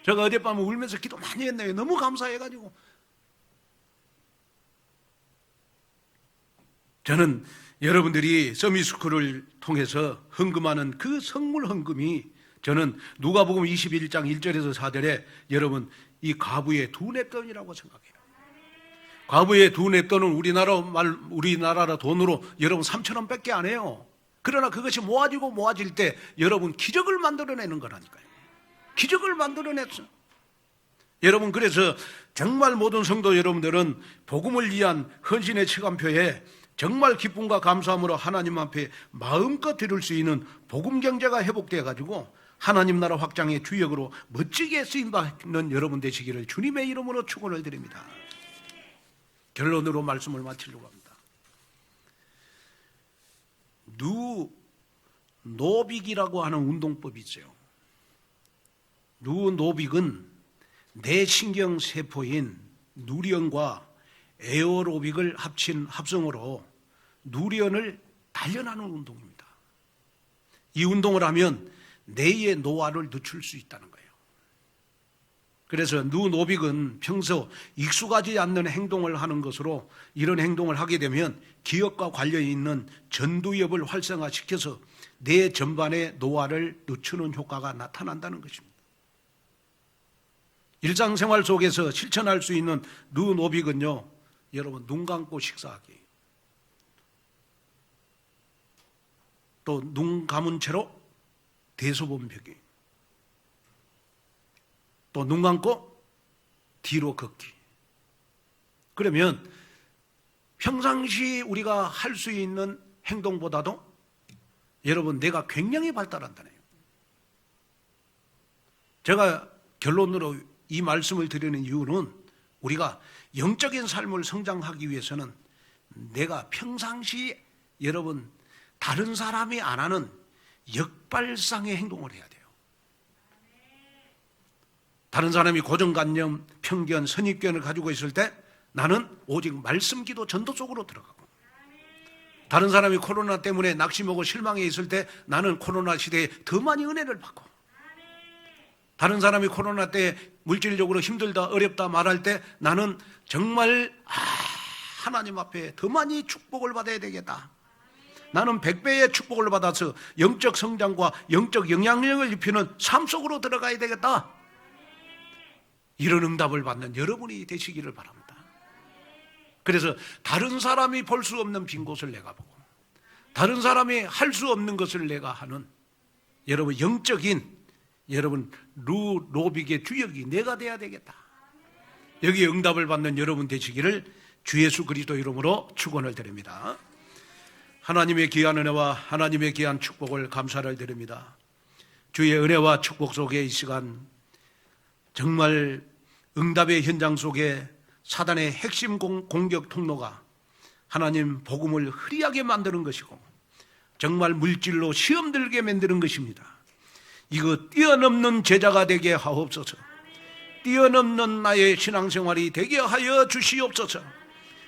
Speaker 1: 제가 어젯밤에 울면서 기도 많이 했네요. 너무 감사해가지고. 저는 여러분들이 서밋스쿨을 통해서 헌금하는 그 성물 헌금이, 저는 누가복음 21장 1절에서 4절에 여러분 이 과부의 두 냅돈이라고 생각해요. 과부의 두 냅돈은 우리나라 돈으로 여러분 3,000원밖에 안 해요. 그러나 그것이 모아질 때 여러분 기적을 만들어내는 거라니까요. 기적을 만들어냈어. 여러분, 그래서 정말 모든 성도 여러분들은 복음을 위한 헌신의 시간표에 정말 기쁨과 감사함으로 하나님 앞에 마음껏 드릴 수 있는 복음 경제가 회복되어 가지고 하나님 나라 확장의 주역으로 멋지게 쓰임받는 여러분 되시기를 주님의 이름으로 축원을 드립니다. 결론으로 말씀을 마치려고 합니다. 누노빅이라고 하는 운동법이 있어요. 누노빅은 뇌신경세포인 누리온과 에어로빅을 합친 합성어로 누리온을 단련하는 운동입니다. 이 운동을 하면 뇌의 노화를 늦출 수 있다는 거예요. 그래서 누노빅은 평소 익숙하지 않는 행동을 하는 것으로, 이런 행동을 하게 되면 기억과 관련이 있는 전두엽을 활성화시켜서 뇌 전반의 노화를 늦추는 효과가 나타난다는 것입니다. 일상생활 속에서 실천할 수 있는 누노빅은요, 여러분 눈 감고 식사하기, 또 눈 감은 채로 대소변 펴기, 또 눈 감고 뒤로 걷기. 그러면 평상시 우리가 할 수 있는 행동보다도 여러분 뇌가 굉장히 발달한다네요. 제가 결론으로 이 말씀을 드리는 이유는, 우리가 영적인 삶을 성장하기 위해서는 내가 평상시 여러분 다른 사람이 안 하는 역발상의 행동을 해야 돼요. 다른 사람이 고정관념, 편견, 선입견을 가지고 있을 때 나는 오직 말씀 기도 전도 속으로 들어가고, 다른 사람이 코로나 때문에 낙심하고 실망해 있을 때 나는 코로나 시대에 더 많이 은혜를 받고, 다른 사람이 코로나 때 물질적으로 힘들다 어렵다 말할 때 나는 정말 하나님 앞에 더 많이 축복을 받아야 되겠다. 나는 100배의 축복을 받아서 영적 성장과 영적 영향력을 입히는 삶 속으로 들어가야 되겠다. 이런 응답을 받는 여러분이 되시기를 바랍니다. 그래서 다른 사람이 볼 수 없는 빈 곳을 내가 보고, 다른 사람이 할 수 없는 것을 내가 하는, 여러분 영적인 여러분 루빅의 주역이 내가 돼야 되겠다. 여기에 응답을 받는 여러분 되시기를 주 예수 그리스도 이름으로 축원을 드립니다. 하나님의 귀한 은혜와 하나님의 귀한 축복을 감사를 드립니다. 주의 은혜와 축복 속에 이 시간 정말 응답의 현장 속에 사단의 핵심 공격 통로가 하나님 복음을 흐리하게 만드는 것이고, 정말 물질로 시험 들게 만드는 것입니다. 이거 뛰어넘는 제자가 되게 하옵소서. 뛰어넘는 나의 신앙생활이 되게 하여 주시옵소서.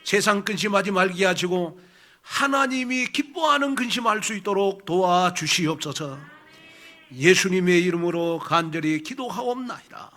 Speaker 1: 세상 근심하지 말게 하시고 하나님이 기뻐하는 근심할 수 있도록 도와주시옵소서. 예수님의 이름으로 간절히 기도하옵나이다.